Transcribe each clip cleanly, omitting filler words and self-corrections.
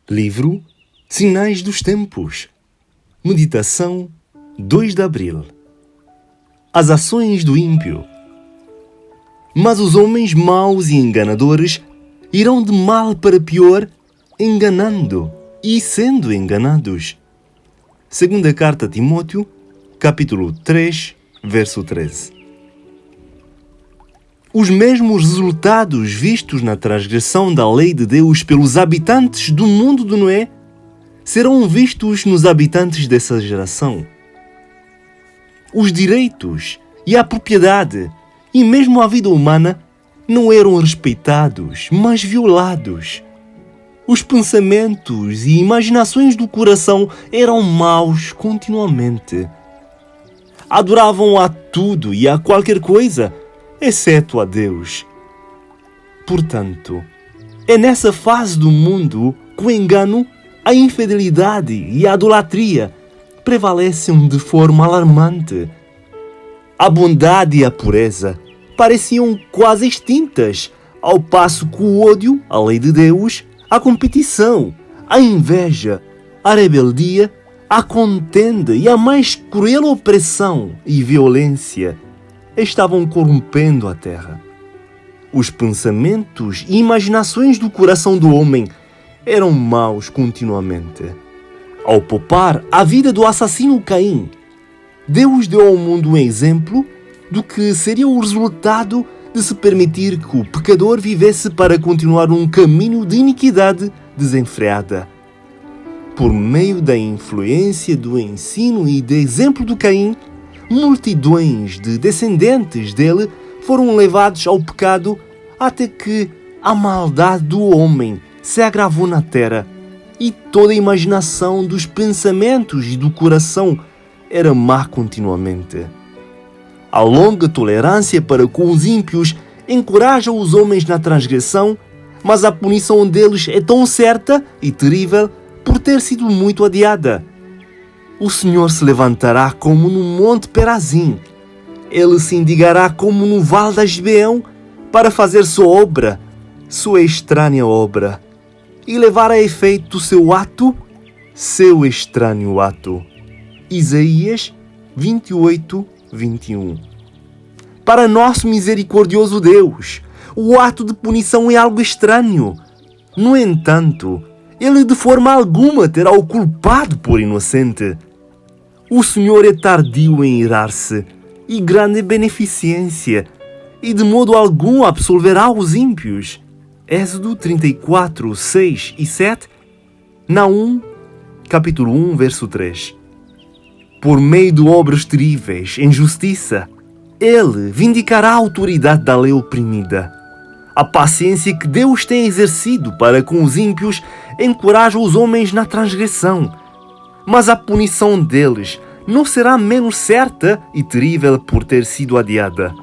Livro Sinais dos Tempos. Meditação 2 de abril. As ações do ímpio. Mas os homens maus e enganadores irão de mal para pior, enganando e sendo enganados. Segunda carta a Timóteo, capítulo 3, verso 13. Os mesmos resultados vistos na transgressão da lei de Deus pelos habitantes do mundo de Noé serão vistos nos habitantes dessa geração. Os direitos e a propriedade e mesmo a vida humana não eram respeitados, mas violados. Os pensamentos e imaginações do coração eram maus continuamente. Adoravam a tudo e a qualquer coisa, exceto a Deus. Portanto, é nessa fase do mundo que o engano, a infidelidade e a idolatria prevalecem de forma alarmante. A bondade e a pureza pareciam quase extintas, ao passo que o ódio à lei de Deus, a competição, a inveja, a rebeldia, a contenda e a mais cruel opressão e violência estavam corrompendo a terra. Os pensamentos e imaginações do coração do homem eram maus continuamente. Ao poupar a vida do assassino Caim, Deus deu ao mundo um exemplo do que seria o resultado de se permitir que o pecador vivesse para continuar um caminho de iniquidade desenfreada. Por meio da influência do ensino e do exemplo do Caim, multidões de descendentes dele foram levados ao pecado até que a maldade do homem se agravou na terra e toda a imaginação dos pensamentos e do coração era má continuamente. A longa tolerância para com os ímpios encoraja os homens na transgressão, mas a punição deles é tão certa e terrível por ter sido muito adiada. O Senhor se levantará como no monte Perazim. Ele se indigará como no vale da Gibeão para fazer sua obra, sua estranha obra, e levar a efeito seu ato, seu estranho ato. Isaías 28, 21. Para nosso misericordioso Deus, o ato de punição é algo estranho. No entanto, Ele de forma alguma terá o culpado por inocente. O Senhor é tardio em irar-se e grande em beneficência, e de modo algum absolverá os ímpios. Êxodo 34, 6 e 7, Naum, capítulo 1, verso 3. Por meio de obras terríveis em justiça, Ele vindicará a autoridade da lei oprimida. A paciência que Deus tem exercido para com os ímpios encoraja os homens na transgressão, mas a punição deles não será menos certa e terrível por ter sido adiada.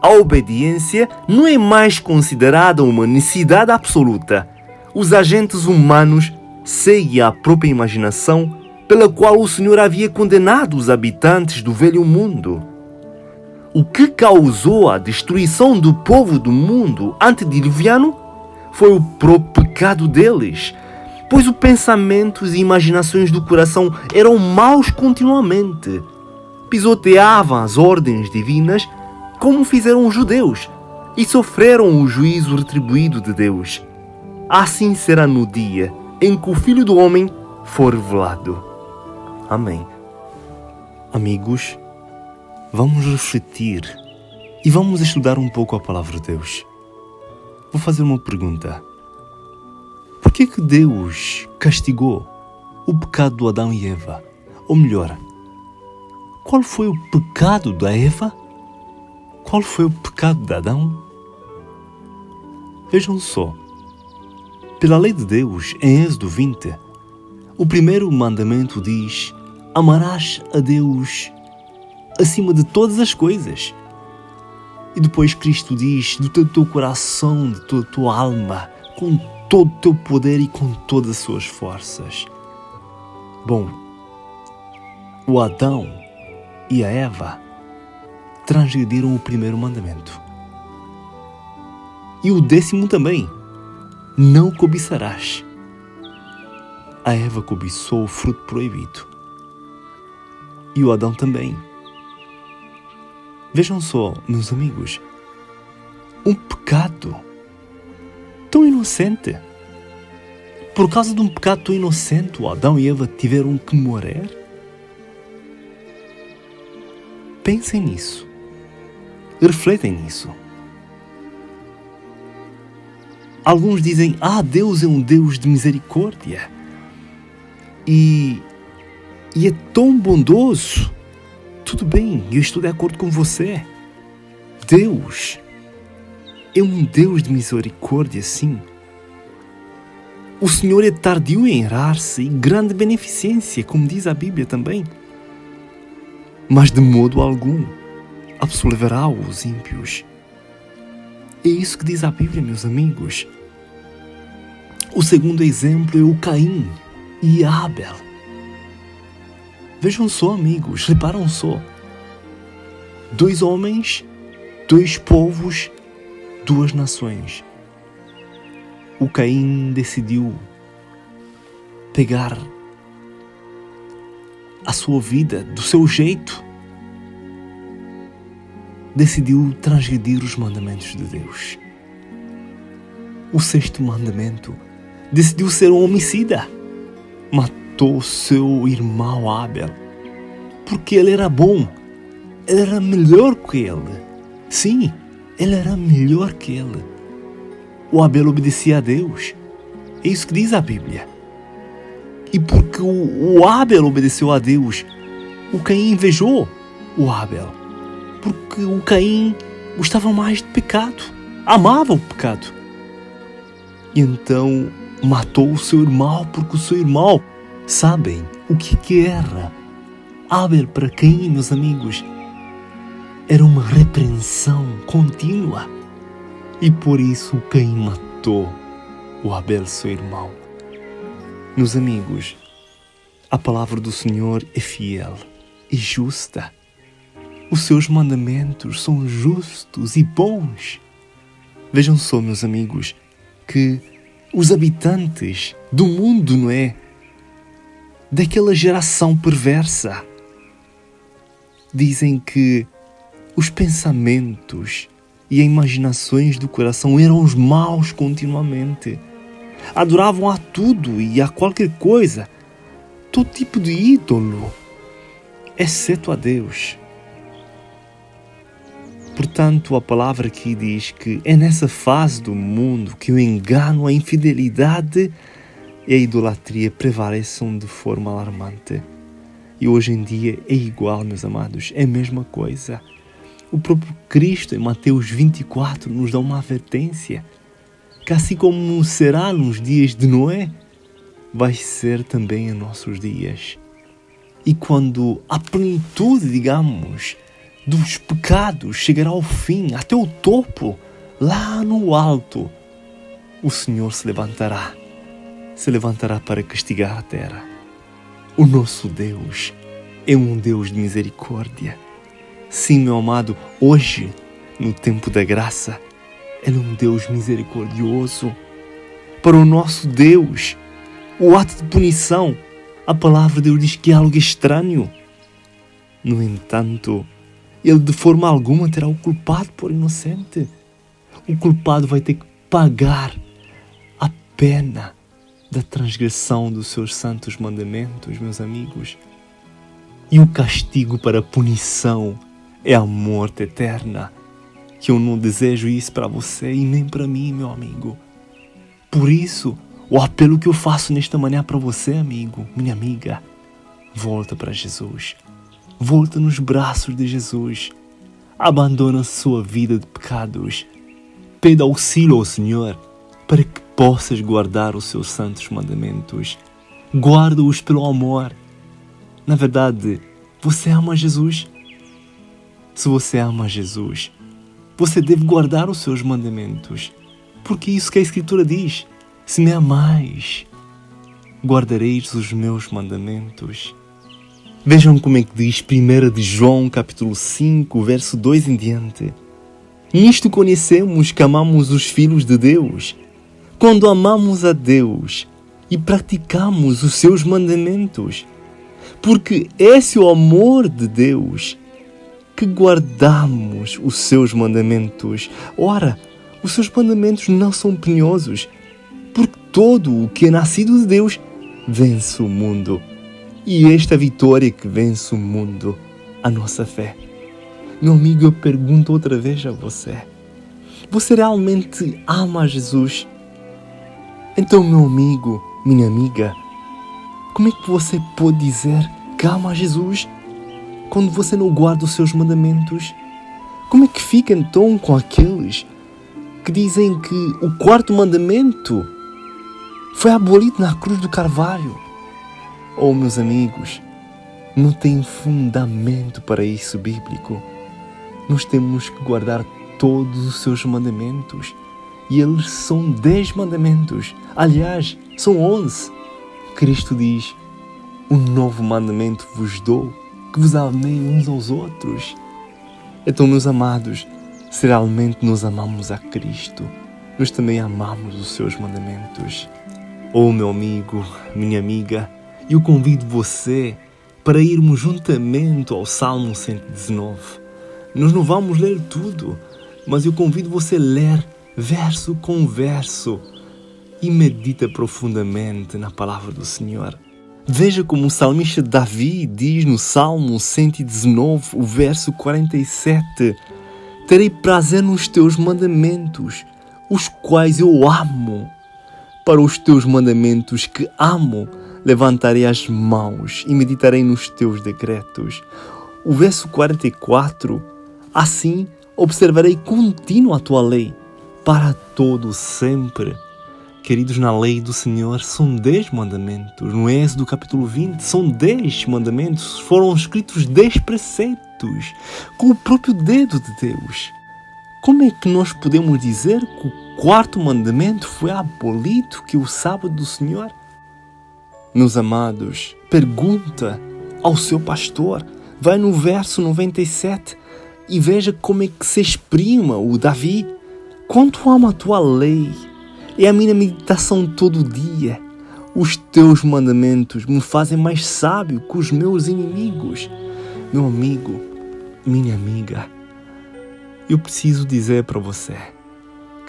A obediência não é mais considerada uma necessidade absoluta. Os agentes humanos seguem a própria imaginação pela qual o Senhor havia condenado os habitantes do velho mundo. O que causou a destruição do povo do mundo antediluviano foi o próprio pecado deles, pois os pensamentos e imaginações do coração eram maus continuamente. Pisoteavam as ordens divinas como fizeram os judeus e sofreram o juízo retribuído de Deus. Assim será no dia em que o Filho do Homem for revelado. Amém. Amigos, vamos refletir e vamos estudar um pouco a palavra de Deus. Vou fazer uma pergunta. Por que Deus castigou o pecado do Adão e Eva? Ou melhor, qual foi o pecado da Eva? Qual foi o pecado de Adão? Vejam só. Pela lei de Deus, em Êxodo 20, o primeiro mandamento diz: amarás a Deus acima de todas as coisas. E depois Cristo diz: do teu coração, de toda a tua alma, com todo o teu poder e com todas as suas forças. Bom, o Adão e a Eva transgrediram o primeiro mandamento. E o 10º também: não cobiçarás. a Eva cobiçou o fruto proibido. E o Adão também. Vejam só, meus amigos, um pecado tão inocente. Por causa de um pecado tão inocente, o Adão e Eva tiveram que morrer? Pensem nisso. Refletem nisso. Alguns dizem, Deus é um Deus de misericórdia. E é tão bondoso. Tudo bem, eu estou de acordo com você. Deus é um Deus de misericórdia, sim. O Senhor é tardio em irar-se e grande beneficência, como diz a Bíblia também. Mas de modo algum absolverá os ímpios. É isso que diz a Bíblia, meus amigos. O segundo exemplo é o Caim e Abel. Vejam só, amigos, reparam só. 2 homens, 2 povos, 2 nações. O Caim decidiu pegar a sua vida do seu jeito. Decidiu transgredir os mandamentos de Deus. O 6º mandamento, decidiu ser um homicida. Matou seu irmão Abel, porque ele era bom, ele era melhor que ele. Sim, ele era melhor que ele. O Abel obedecia a Deus. É isso que diz a Bíblia. E porque o Abel obedeceu a Deus, o Caim invejou o Abel. Porque o Caim gostava mais de pecado, amava o pecado. E então matou o seu irmão, porque o seu irmão, sabem o que era? Abel para Caim, meus amigos, era uma repreensão contínua. E por isso Caim matou o Abel, seu irmão. Meus amigos, a palavra do Senhor é fiel e justa. Os seus mandamentos são justos e bons. Vejam só, meus amigos, que os habitantes do mundo, não é? Daquela geração perversa, dizem que os pensamentos e as imaginações do coração eram os maus continuamente. Adoravam a tudo e a qualquer coisa, todo tipo de ídolo, exceto a Deus. Portanto, a palavra aqui diz que é nessa fase do mundo que o engano, a infidelidade e a idolatria prevalecem de forma alarmante. E hoje em dia é igual, meus amados, é a mesma coisa. O próprio Cristo, em Mateus 24, nos dá uma advertência que assim como será nos dias de Noé, vai ser também em nossos dias. E quando a plenitude, digamos, dos pecados chegará ao fim, até o topo, lá no alto, o Senhor se levantará para castigar a terra. O nosso Deus é um Deus de misericórdia. Sim, meu amado, hoje, no tempo da graça, Ele é um Deus misericordioso. Para o nosso Deus, o ato de punição, a palavra de Deus diz que é algo estranho. No entanto, Ele de forma alguma terá o culpado por inocente. O culpado vai ter que pagar a pena da transgressão dos seus santos mandamentos, meus amigos. E o castigo para a punição é a morte eterna. Que eu não desejo isso para você e nem para mim, meu amigo. Por isso, o apelo que eu faço nesta manhã para você, amigo, minha amiga, volta para Jesus. Volta nos braços de Jesus. Abandona a sua vida de pecados. Pede auxílio ao Senhor para que possas guardar os seus santos mandamentos. Guarda-os pelo amor. Na verdade, você ama Jesus? Se você ama Jesus, você deve guardar os seus mandamentos. Porque isso que a Escritura diz. Se me amais, guardareis os meus mandamentos. Vejam como é que diz 1 de João, capítulo 5, verso 2 em diante. Nisto conhecemos que amamos os filhos de Deus, quando amamos a Deus e praticamos os seus mandamentos. Porque esse é o amor de Deus, que guardamos os seus mandamentos. Ora, os seus mandamentos não são penhosos, porque todo o que é nascido de Deus vence o mundo. E esta vitória que vence o mundo, a nossa fé. Meu amigo, eu pergunto outra vez a você. Você realmente ama Jesus? Então, meu amigo, minha amiga, como é que você pode dizer que ama Jesus quando você não guarda os seus mandamentos? Como é que fica então com aqueles que dizem que o quarto mandamento foi abolido na cruz do Calvário? Oh, meus amigos, não tem fundamento para isso bíblico. Nós temos que guardar todos os seus mandamentos. E eles são 10 mandamentos. Aliás, são 11. Cristo diz: um novo mandamento vos dou, que vos amem uns aos outros. Então, meus amados, se realmente nós amamos a Cristo, nós também amamos os seus mandamentos. Oh, meu amigo, minha amiga, eu convido você para irmos juntamente ao Salmo 119. Nós não vamos ler tudo, mas eu convido você a ler verso com verso e medita profundamente na palavra do Senhor. Veja como o salmista Davi diz no Salmo 119, o verso 47: terei prazer nos teus mandamentos, os quais eu amo. Para os teus mandamentos que amo, levantarei as mãos e meditarei nos teus decretos. O verso 44: assim observarei contínuo a tua lei, para todo sempre. Queridos, na lei do Senhor são 10 mandamentos. No Êxodo capítulo 20 são 10 mandamentos. Foram escritos 10 preceitos com o próprio dedo de Deus. Como é que nós podemos dizer que o quarto mandamento foi abolido, que é o sábado do Senhor? Meus amados, pergunta ao seu pastor. Vai no verso 97 e veja como é que se exprima o Davi. Quanto amo a tua lei, é a minha meditação todo dia. Os teus mandamentos me fazem mais sábio que os meus inimigos. Meu amigo, minha amiga, eu preciso dizer para você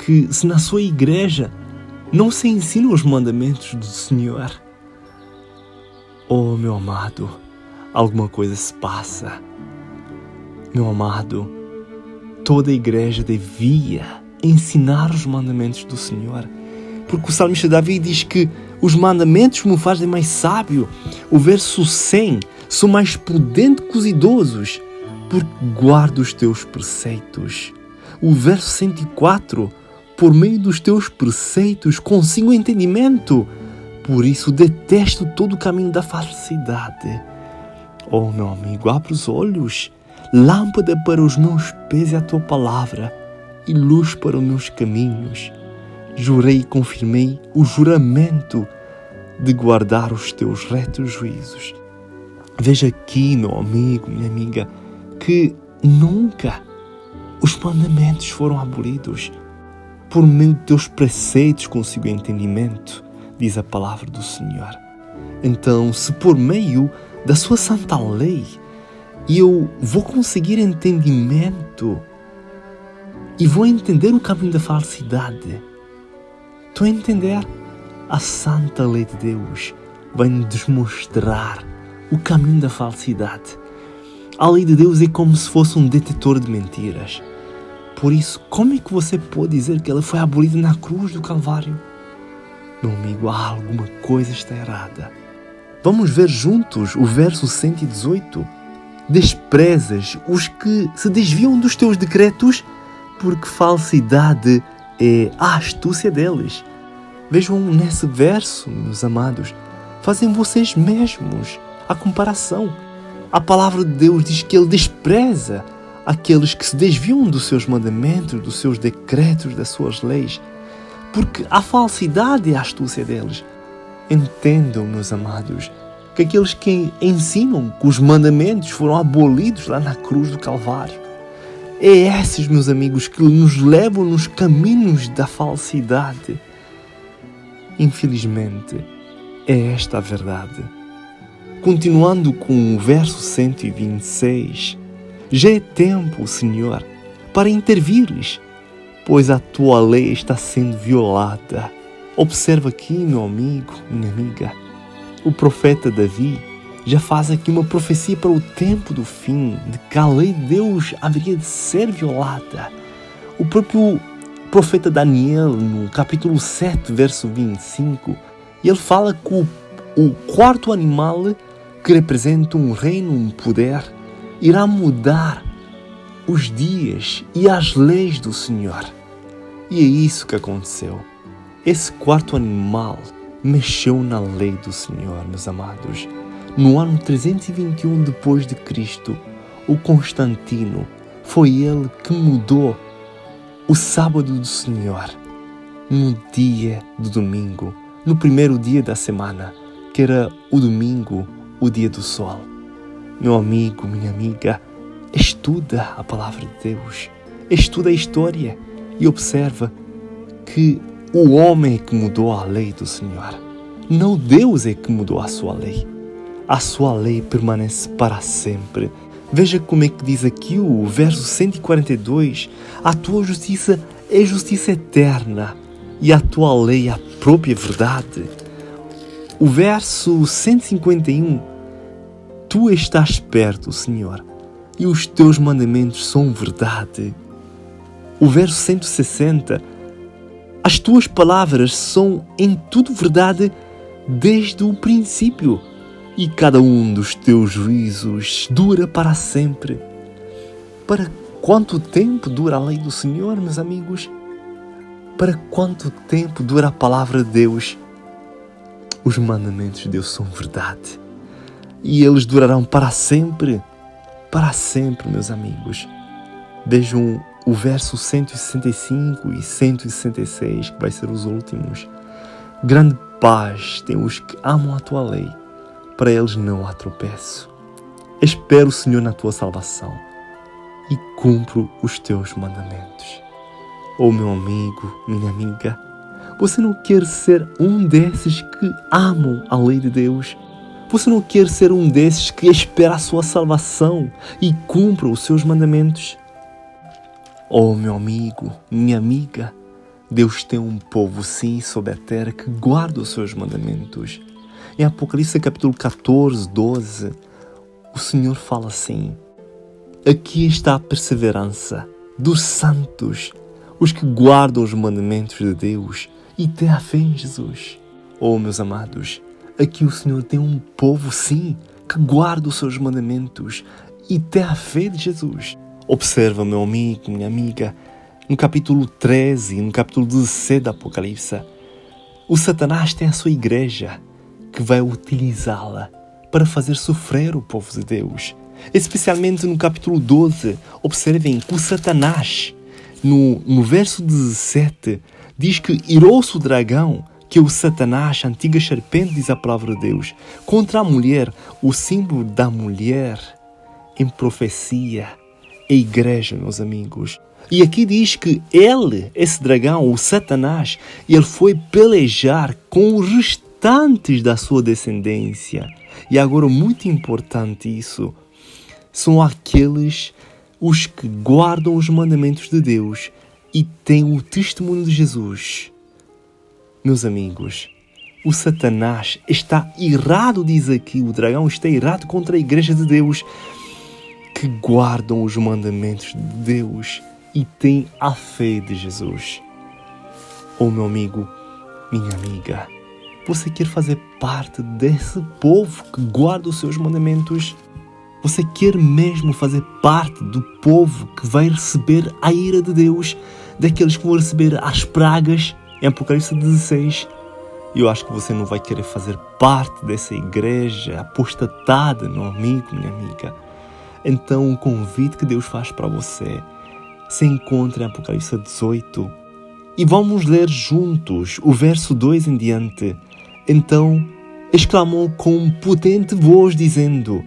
que se na sua igreja não se ensina os mandamentos do Senhor, oh, meu amado, alguma coisa se passa. Meu amado, toda a igreja devia ensinar os mandamentos do Senhor, porque o salmista Davi diz que os mandamentos me fazem mais sábio. O verso 100: sou mais prudente que os idosos, porque guardo os teus preceitos. O verso 104: por meio dos teus preceitos consigo entendimento, por isso detesto todo o caminho da falsidade. Oh, meu amigo, abre os olhos. Lâmpada para os meus pés é a tua palavra e luz para os meus caminhos. Jurei e confirmei o juramento de guardar os teus retos juízos. Veja aqui, meu amigo, minha amiga, que nunca os mandamentos foram abolidos. Por meio de teus preceitos consigo entendimento, diz a palavra do Senhor. Então, se por meio da sua santa lei eu vou conseguir entendimento e vou entender o caminho da falsidade, estou a entender, a santa lei de Deus vai nos mostrar o caminho da falsidade. A lei de Deus é como se fosse um detetor de mentiras. Por isso, como é que você pode dizer que ela foi abolida na cruz do Calvário? Meu amigo, alguma coisa está errada. Vamos ver juntos o verso 118. Desprezas os que se desviam dos teus decretos, porque falsidade é a astúcia deles. Vejam nesse verso, meus amados, fazem vocês mesmos a comparação. A palavra de Deus diz que Ele despreza aqueles que se desviam dos seus mandamentos, dos seus decretos, das suas leis, porque a falsidade é a astúcia deles. Entendam, meus amados, que aqueles que ensinam que os mandamentos foram abolidos lá na cruz do Calvário, é esses, meus amigos, que nos levam nos caminhos da falsidade. Infelizmente, é esta a verdade. Continuando com o verso 126, já é tempo, Senhor, para intervires, pois a tua lei está sendo violada. Observa aqui, meu amigo, minha amiga, o profeta Davi já faz aqui uma profecia para o tempo do fim, de que a lei de Deus haveria de ser violada. O próprio profeta Daniel, no capítulo 7, verso 25, ele fala que o quarto animal, que representa um reino, um poder, irá mudar os dias e as leis do Senhor. E é isso que aconteceu. Esse quarto animal mexeu na lei do Senhor, meus amados. No ano 321 depois de Cristo, o Constantino, foi ele que mudou o sábado do Senhor no dia do domingo, no primeiro dia da semana, que era o domingo, o dia do sol. Meu amigo, minha amiga, estuda a palavra de Deus, estuda a história e observa que o homem é que mudou a lei do Senhor. Não Deus é que mudou a sua lei. A sua lei permanece para sempre. Veja como é que diz aqui o verso 142. A tua justiça é justiça eterna e a tua lei é a própria verdade. O verso 151. Tu estás perto, Senhor, e os teus mandamentos são verdade. O verso 160. As tuas palavras são em tudo verdade desde o princípio, e cada um dos teus juízos dura para sempre. Para quanto tempo dura a lei do Senhor, meus amigos? Para quanto tempo dura a palavra de Deus? Os mandamentos de Deus são verdade. E eles durarão para sempre. Para sempre, meus amigos. Vejam o verso 165 e 166, que vai ser os últimos. Grande paz tem os que amam a tua lei, para eles não há tropeço. Espero, Senhor, na tua salvação e cumpro os teus mandamentos. Oh, meu amigo, minha amiga, você não quer ser um desses que amam a lei de Deus? Você não quer ser um desses que espera a sua salvação e cumpra os seus mandamentos? Oh, meu amigo, minha amiga, Deus tem um povo, sim, sobre a terra que guarda os seus mandamentos. Em Apocalipse capítulo 14, 12, o Senhor fala assim: aqui está a perseverança dos santos, os que guardam os mandamentos de Deus e têm a fé em Jesus. Oh, meus amados, aqui o Senhor tem um povo, sim, que guarda os seus mandamentos e tem a fé de Jesus. Observa, meu amigo, minha amiga, no capítulo 13 e no capítulo 17 da Apocalipse, o Satanás tem a sua igreja que vai utilizá-la para fazer sofrer o povo de Deus. Especialmente no capítulo 12, observem que o Satanás, no verso 17, diz que irou-se o dragão, que é o Satanás, a antiga serpente, diz a palavra de Deus, contra a mulher, o símbolo da mulher em profecia, a igreja, meus amigos. E aqui diz que ele, esse dragão, o Satanás, ele foi pelejar com os restantes da sua descendência. E agora, muito importante isso, são aqueles os que guardam os mandamentos de Deus e têm o testemunho de Jesus. Meus amigos, o Satanás está irado, diz aqui, o dragão está irado contra a igreja de Deus, que guardam os mandamentos de Deus e têm a fé de Jesus. Oh, meu amigo, minha amiga, você quer fazer parte desse povo que guarda os seus mandamentos? Você quer mesmo fazer parte do povo que vai receber a ira de Deus, daqueles que vão receber as pragas em Apocalipse 16? Eu acho que você não vai querer fazer parte dessa igreja apostatada, meu amigo, minha amiga. Então, o convite que Deus faz para você se encontra em Apocalipse 18. E vamos ler juntos o verso 2 em diante. Então, exclamou com potente voz, dizendo: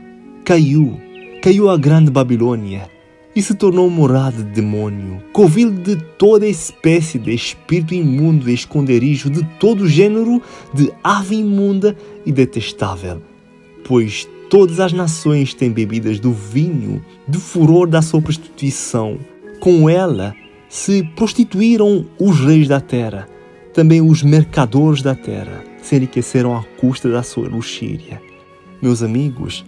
caiu a grande Babilônia, e se tornou morada de demônio, covil de toda espécie de espírito imundo e esconderijo de todo gênero de ave imunda e detestável. Pois todas as nações têm bebidas do vinho, do furor da sua prostituição. Com ela se prostituíram os reis da terra. Também os mercadores da terra se enriqueceram à custa da sua luxúria. Meus amigos,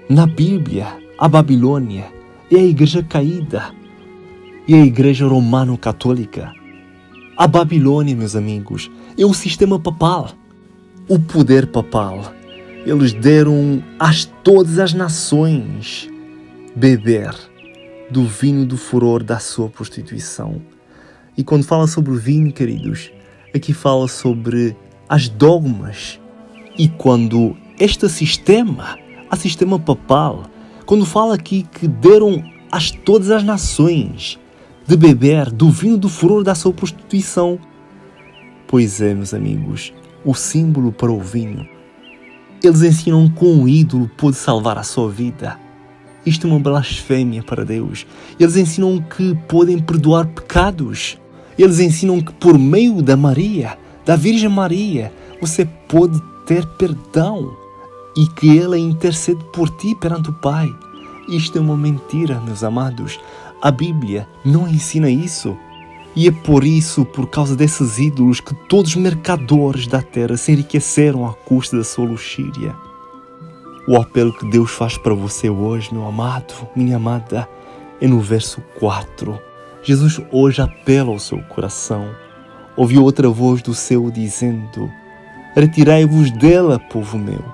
na Bíblia, a Babilônia é a igreja caída e a igreja romano-católica. A Babilônia, meus amigos, é o sistema papal, o poder papal. Eles deram a todas as nações beber do vinho do furor da sua prostituição. E quando fala sobre o vinho, queridos, aqui fala sobre as dogmas. E quando este sistema, a sistema papal, quando fala aqui que deram a todas as nações de beber do vinho do furor da sua prostituição. Pois é, meus amigos, o símbolo para o vinho. Eles ensinam que um ídolo pode salvar a sua vida. Isto é uma blasfêmia para Deus. Eles ensinam que podem perdoar pecados. Eles ensinam que por meio da Maria, da Virgem Maria, você pode ter perdão e que ela intercede por ti perante o Pai. Isto é uma mentira, meus amados. A Bíblia não ensina isso. E é por isso, por causa desses ídolos, que todos os mercadores da terra se enriqueceram à custa da sua luxúria. O apelo que Deus faz para você hoje, meu amado, minha amada, é no verso 4. Jesus hoje apela ao seu coração. Ouviu outra voz do céu dizendo: retirai-vos dela, povo meu,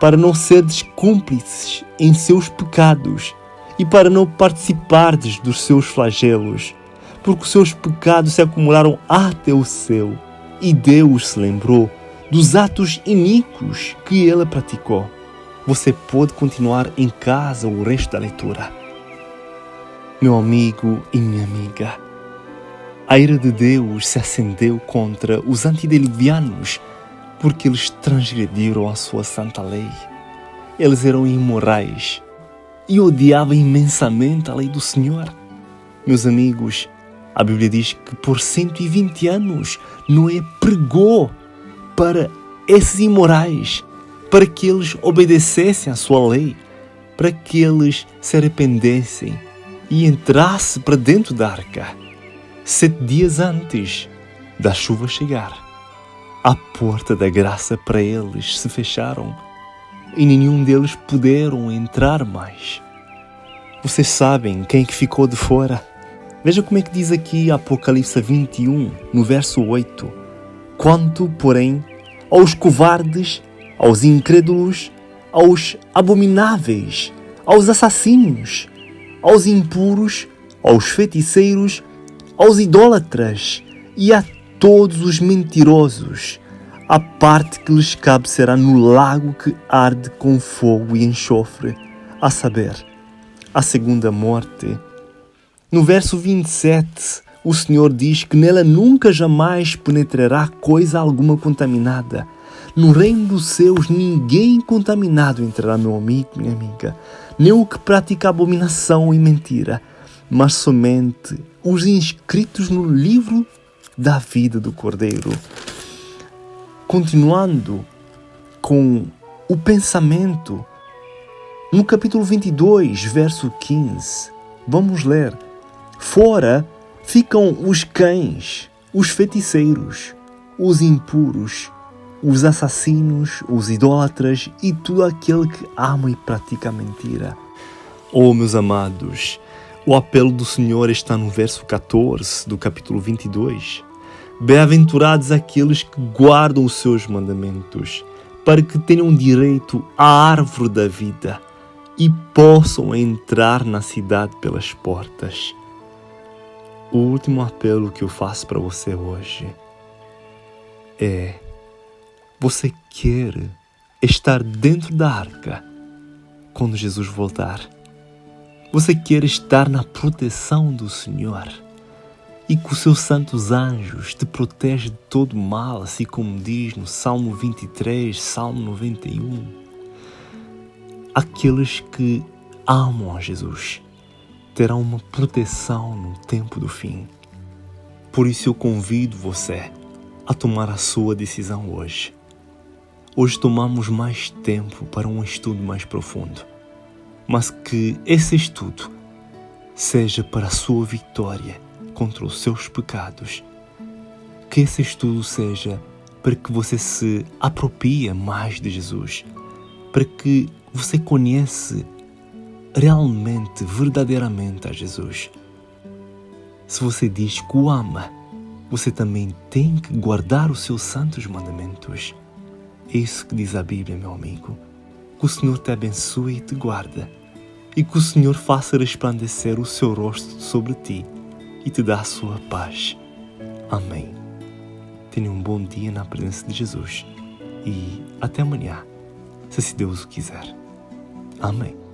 para não serdes cúmplices em seus pecados e para não participardes dos seus flagelos, porque os seus pecados se acumularam até o céu, e Deus se lembrou dos atos iníquos que ela praticou. Você pode continuar em casa o resto da leitura. Meu amigo e minha amiga, a ira de Deus se acendeu contra os antediluvianos porque eles transgrediram a sua santa lei. Eles eram imorais e odiavam imensamente a lei do Senhor. Meus amigos, a Bíblia diz que por 120 anos Noé pregou para esses imorais, para que eles obedecessem à sua lei, para que eles se arrependessem e entrassem para dentro da arca. 7 dias antes da chuva chegar, a porta da graça para eles se fecharam e nenhum deles puderam entrar mais. Vocês sabem quem que ficou de fora? Veja como é que diz aqui Apocalipse 21, no verso 8. Quanto, porém, aos covardes, aos incrédulos, aos abomináveis, aos assassinos, aos impuros, aos feiticeiros, aos idólatras e a todos os mentirosos, a parte que lhes cabe será no lago que arde com fogo e enxofre, a saber, a segunda morte. No verso 27, o Senhor diz que nela nunca jamais penetrará coisa alguma contaminada. No reino dos céus ninguém contaminado entrará, meu amigo, minha amiga, nem o que pratica abominação e mentira, mas somente os inscritos no livro da vida do Cordeiro. Continuando com o pensamento, no capítulo 22, verso 15, vamos ler: fora ficam os cães, os feiticeiros, os impuros, os assassinos, os idólatras e todo aquele que ama e pratica a mentira. Oh, meus amados, o apelo do Senhor está no verso 14 do capítulo 22. Bem-aventurados aqueles que guardam os seus mandamentos, para que tenham direito à árvore da vida e possam entrar na cidade pelas portas. O último apelo que eu faço para você hoje é: você quer estar dentro da arca quando Jesus voltar? Você quer estar na proteção do Senhor e que os seus santos anjos te protegem de todo mal, assim como diz no Salmo 23, Salmo 91? Aqueles que amam a Jesus terá uma proteção no tempo do fim. Por isso eu convido você a tomar a sua decisão hoje. Hoje tomamos mais tempo para um estudo mais profundo, mas que esse estudo seja para a sua vitória contra os seus pecados. Que esse estudo seja para que você se aproprie mais de Jesus, para que você conheça realmente, verdadeiramente a Jesus. Se você diz que o ama, você também tem que guardar os seus santos mandamentos. É isso que diz a Bíblia, meu amigo. Que o Senhor te abençoe e te guarda, e que o Senhor faça resplandecer o seu rosto sobre ti e te dá a sua paz. Amém. Tenha um bom dia na presença de Jesus e até amanhã, se Deus o quiser. Amém.